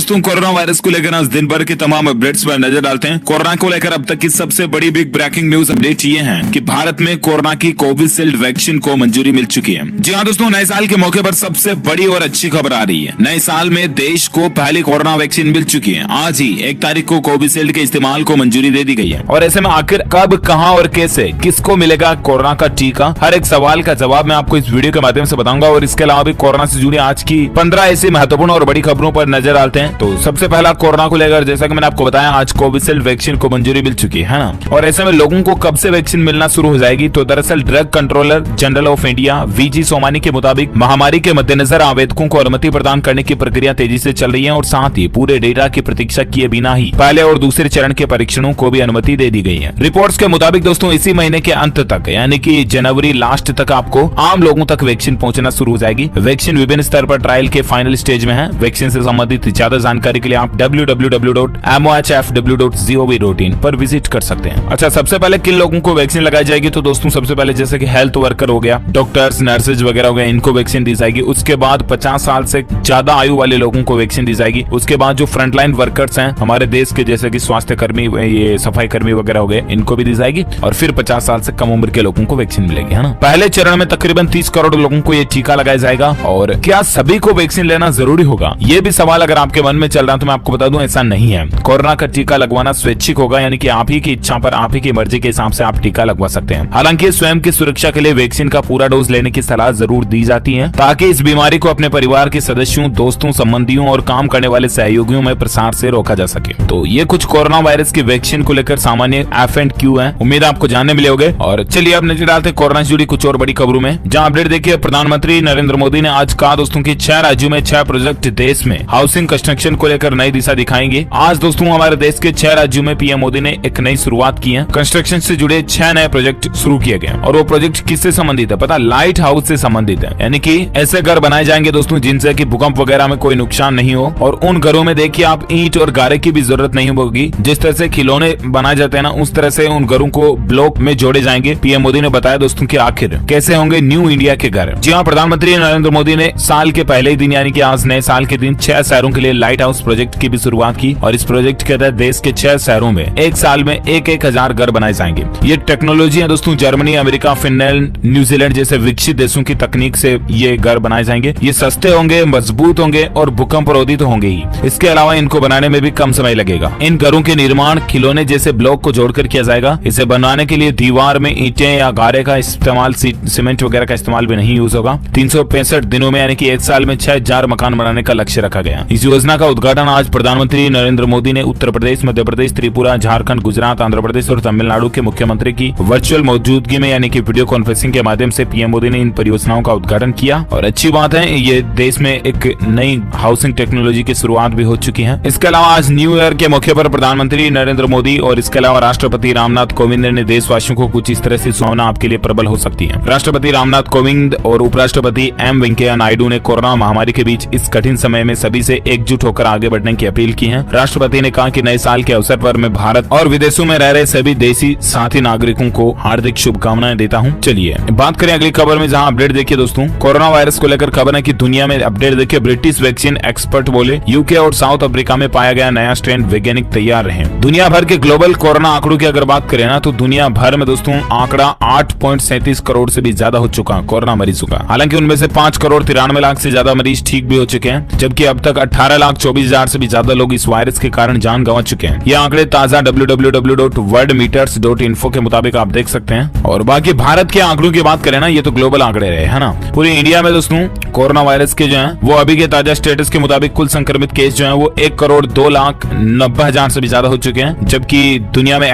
दोस्तों corona virus को लेकर आज दिन भर के तमाम अपडेट्स पर नजर डालते हैं। कोरोना को लेकर अब तक की सबसे बड़ी बिग ब्रेकिंग न्यूज अपडेट ये है कि भारत में कोरोना की कोविशील्ड वैक्सीन को मंजूरी मिल चुकी है। जी हाँ दोस्तों, नए साल के मौके पर सबसे बड़ी और अच्छी खबर आ रही है। नए साल में देश को पहली कोरोना वैक्सीन मिल चुकी है। आज ही 1 तारीख को कोविशील्ड के इस्तेमाल को मंजूरी दे दी गई है। और ऐसे में आखिर कब, कहां और कैसे किसको मिलेगा कोरोना का टीका, हर एक सवाल का जवाब मैं आपको इस वीडियो के माध्यम से बताऊंगा। और इसके अलावा भी कोरोना से जुड़ी आज की 15 ऐसी महत्वपूर्ण और बड़ी खबरों पर नजर डालते हैं। तो सबसे पहला कोरोना को लेकर, जैसा कि मैंने आपको बताया, आज कोविशील्ड वैक्सीन को मंजूरी मिल चुकी है ना। और ऐसे में लोगों को कब से वैक्सीन मिलना शुरू हो जाएगी, तो दरअसल drug controller general of India VG Somani के मुताबिक महामारी के मद्देनजर आवेदकों को अनुमति प्रदान करने की प्रक्रिया तेजी से चल रही है और साथ ही पूरे डेटा की प्रतीक्षा किए बिना ही पहले और दूसरे चरण के परीक्षणों को भी अनुमति दे दी गई है। रिपोर्ट्स के मुताबिक दोस्तों इसी महीने के अंत तक, यानी कि जनवरी लास्ट तक आपको आम लोगों तक वैक्सीन पहुंचना शुरू हो जाएगी। वैक्सीन विभिन्न स्तर पर ट्रायल के फाइनल स्टेज में है। वैक्सीन से संबंधित ज्यादा जानकारी के लिए आप www.mohfw.gov.in पर विजिट कर सकते हैं। अच्छा, सबसे पहले किन लोगों को वैक्सीन लगाई जाएगी, तो दोस्तों सबसे पहले जैसे कि हेल्थ वर्कर हो गया, डॉक्टर्स, नर्सेज वगैरह हो गए, इनको वैक्सीन दी जाएगी। उसके बाद 50 साल से ज्यादा आयु वाले लोगों को वैक्सीन दी जाएगी। उसके बाद जो फ्रंटलाइन वर्कर्स हैं हमारे देश के, जैसे कि स्वास्थ्य कर्मी, ये सफाई कर्मी वगैरह हो गए, इनको भी दी जाएगी। और फिर 50 साल से कम उम्र के लोगों को वैक्सीन मिलेगी, है ना। पहले चरण में तकरीबन 30 करोड़ लोगों को ये टीका लगाया जाएगा। और क्या सभी को वैक्सीन लेना जरूरी होगा, ये भी सवाल अगर आपके मन में चल रहा है तो मैं आपको बता दूं ऐसा नहीं है। कोरोना का टीका लगवाना स्वैच्छिक होगा, यानी कि आप ही की इच्छा पर, आप ही की मर्जी के हिसाब से आप टीका लगवा सकते हैं। हालांकि स्वयं की सुरक्षा के लिए वैक्सीन का पूरा डोज लेने की सलाह जरूर दी जाती है, ताकि इस बीमारी को अपने परिवार के सदस्यों, दोस्तों, संबंधियों और काम करने वाले सहयोगियों में प्रसार से रोका जा सके। तो ये कुछ कोरोना वायरस की वैक्सीन को लेकर सामान्य F&Q है। उम्मीद आपको जानने मिले होंगे। और चलिए अब नजर डालते कोरोना से जुड़ी कुछ और बड़ी खबरों में, जहां अपडेट देखिए। प्रधानमंत्री नरेंद्र मोदी ने आज कहा दोस्तों की 6 राज्यों में 6 प्रोजेक्ट देश में हाउसिंग कंस्ट्रक्शन को लेकर नई दिशा दिखाएंगे। आज दोस्तों हमारे देश के 6 राज्यों में पीएम मोदी ने एक नई शुरुआत की है। कंस्ट्रक्शन से जुड़े 6 नए प्रोजेक्ट शुरू किए गए और वो प्रोजेक्ट किससे संबंधित है पता, लाइट हाउस से संबंधित है। यानी कि ऐसे घर बनाए जाएंगे दोस्तों जिनसे कि भूकंप वगैरह में कोई नुकसान नहीं हो। और उन घरों में देखिए आप ईंट और गारे की भी जरूरत नहीं होगी। जिस तरह से खिलौने बनाए जाते हैं ना, उस तरह से उन घरों को ब्लॉक में जोड़े जाएंगे। पीएम मोदी ने बताया दोस्तों कि आखिर कैसे होंगे न्यू इंडिया के घर। जी हाँ, प्रधानमंत्री नरेंद्र मोदी ने साल के पहले ही दिन, यानी कि आज नए साल के दिन 6 शहरों के लिए लाइट हाउस प्रोजेक्ट की भी शुरुआत की। और इस प्रोजेक्ट के तहत देश के 6 शहरों में एक साल में 1,000 घर बनाए जाएंगे। ये टेक्नोलॉजी है दोस्तों, जर्मनी, अमेरिका, फिनलैंड, न्यूजीलैंड जैसे विकसित देशों की तकनीक से ये घर बनाए जाएंगे। ये सस्ते होंगे, मजबूत होंगे और भूकंप रोधी तो होंगे ही। इसके अलावा इनको बनाने में भी कम समय लगेगा। इन घरों के निर्माण खिलौने जैसे ब्लॉक को जोड़कर किया जाएगा। इसे बनाने के लिए दीवार में ईंटें या गारे का इस्तेमाल, सीमेंट वगैरह का इस्तेमाल भी नहीं यूज होगा। 365 दिनों में, यानी कि एक साल में 6,000 मकान बनाने का लक्ष्य रखा गया। इस योजना का उद्घाटन आज प्रधानमंत्री नरेंद्र मोदी ने उत्तर प्रदेश, मध्य प्रदेश, त्रिपुरा, झारखंड, गुजरात, आंध्र प्रदेश और तमिलनाडु के मुख्यमंत्री की वर्चुअल मौजूदगी में, यानी कि वीडियो कॉन्फ्रेंसिंग के माध्यम से पीएम मोदी ने इन परियोजनाओं का उद्घाटन किया। और अच्छी बात है, ये देश में एक नई हाउसिंग टेक्नोलॉजी की शुरुआत भी हो चुकी है। इसके अलावा आज न्यू ईयर के मौके पर प्रधानमंत्री नरेंद्र मोदी और इसके अलावा राष्ट्रपति रामनाथ कोविंद ने देशवासियों को कुछ इस तरह से सुनाना आपके लिए प्रबल हो सकती है। राष्ट्रपति रामनाथ कोविंद और उपराष्ट्रपति एम वेंकैया नायडू ने कोरोना महामारी के बीच इस कठिन समय में सभी से एकजुट होकर आगे बढ़ने की अपील की है। राष्ट्रपति ने कहा कि नए साल के अवसर पर मैं भारत और विदेशों में रह रहे सभी देशी साथी नागरिकों को हार्दिक शुभकामनाएं देता हूं। चलिए बात करें अगली खबर में, जहां अपडेट देखिए दोस्तों। कोरोना वायरस को लेकर खबर है कि दुनिया में अपडेट देखिए। ब्रिटिश वैक्सीन एक्सपर्ट बोले यूके और साउथ अफ्रीका में पाया गया नया स्ट्रेन, वैज्ञानिक तैयार रहे। दुनिया भर के ग्लोबल कोरोना आंकड़ों की अगर बात करें ना, तो दुनिया भर में दोस्तों आंकड़ा 8.37 करोड़ से भी ज्यादा हो चुका है कोरोना मरीजों का। हालांकि उनमें से 5 करोड़ 93 लाख से ज्यादा मरीज ठीक भी हो चुके हैं, जबकि अब तक 18,24,000 से भी ज्यादा लोग इस वायरस के कारण जान गंवा चुके हैं। ये आंकड़े ताजा www.worldmeters.info के मुताबिक आप देख सकते हैं। और बाकी भारत के आंकड़ों की बात करें ना, ये तो ग्लोबल आंकड़े रहे, है ना। पूरी इंडिया में दोस्तों कोरोना वायरस के जो है वो अभी के ताजा स्टेटस के मुताबिक कुल संक्रमित केस जो है वो 1,02,90,000 से भी ज्यादा हो चुके हैं, जबकि दुनिया में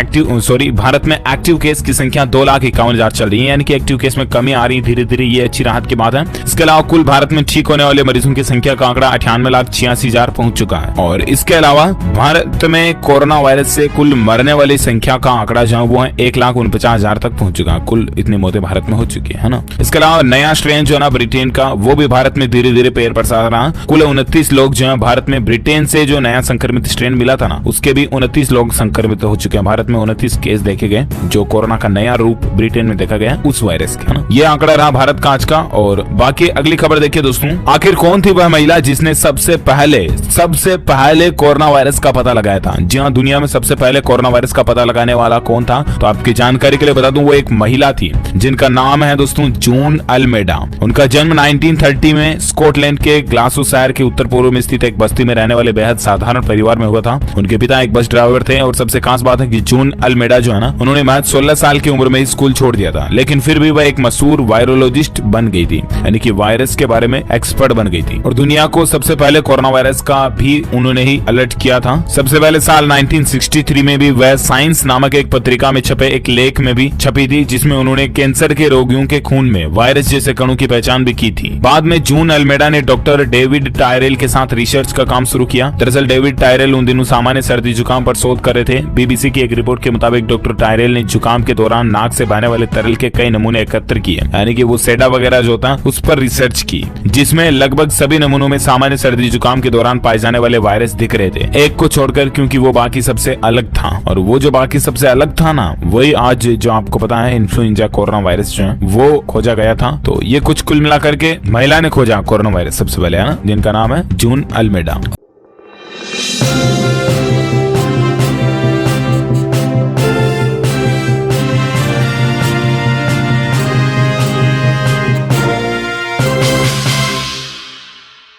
भारत में एक्टिव केस की संख्या 2,51,000 चल रही है, यानी कि एक्टिव केस में कमी आ रही है धीरे धीरे। ये अच्छी राहत की बात है। इसके अलावा कुल भारत में ठीक होने वाले मरीजों की संख्या का आंकड़ा 98,86,000 पहुंच चुका है। और इसके अलावा भारत में कोरोना वायरस से कुल मरने वाली संख्या का आंकड़ा जो है वो है 1,49,000 तक पहुंच चुका है। कुल इतनी मौतें भारत में हो चुकी है ना। इसके अलावा नया स्ट्रेन जो है ना ब्रिटेन का, वो भी भारत में धीरे धीरे पैर पसार रहा। कुल 29 लोग जो है भारत में ब्रिटेन से जो नया संक्रमित स्ट्रेन मिला था ना, उसके भी 29 लोग संक्रमित हो चुके हैं। भारत में 29 केस देखे गए जो कोरोना का नया रूप ब्रिटेन में देखा गया उस वायरस का, है ना। ये आंकड़ा रहा भारत का आज का। और बाकी अगली खबर देखिए दोस्तों। आखिर कौन थी वह महिला जिसने सबसे पहले सबसे पहले कोरोना वायरस का पता लगाया था। जी हाँ, दुनिया में सबसे पहले कोरोना वायरस का पता लगाने वाला कौन था? तो आपकी जानकारी के लिए बता दूं, वो एक महिला थी जिनका नाम है दोस्तों जून अल्मेडा। उनका जन्म 1930 में स्कॉटलैंड के ग्लासगोशायर के उत्तर पूर्व में स्थित एक बस्ती में रहने वाले बेहद साधारण परिवार में हुआ था। उनके पिता एक बस ड्राइवर थे और सबसे खास बात है कि जून अल्मेडा जो है ना, उन्होंने महज 16 साल की उम्र में ही स्कूल छोड़ दिया था, लेकिन फिर भी वह एक मशहूर वायरोलॉजिस्ट बन गई थी, यानी कि वायरस के बारे में एक्सपर्ट बन गई थी। और दुनिया को सबसे पहले कोरोना वायरस का भी उन्होंने ही अलर्ट किया था। सबसे पहले साल 1963 में भी वह साइंस नामक एक पत्रिका में छपे एक लेख में भी छपी थी, जिसमें उन्होंने कैंसर के रोगियों के खून में वायरस जैसे कणों की पहचान भी की थी। बाद में जून अल्मेडा ने डॉक्टर डेविड टायरेल के साथ रिसर्च का काम शुरू किया। दरअसल डेविड टायरेल उन दिनों सामान्य सर्दी जुकाम पर शोध कर रहे थे। बीबीसी की एक रिपोर्ट के मुताबिक डॉक्टर टायरेल ने जुकाम के दौरान नाक से बहने वाले तरल के कई नमूने एकत्र किए, यानी कि वो सेडा वगैरह जो था उस पर रिसर्च की, जिसमें लगभग सभी नमूनों में सामान्य सर्दी जुकाम के दौरान पाए जाने वाले वायरस दिख रहे थे, एक को छोड़कर, क्योंकि वो बाकी सबसे अलग था। और वो जो बाकी सबसे अलग था ना, वही आज जो आपको पता है इन्फ्लुएंजा कोरोना वायरस जो है वो खोजा गया था। तो ये कुछ कुल मिलाकर के महिला ने खोजा कोरोना वायरस सबसे पहले, है ना, जिनका नाम है जून अल्मेडा।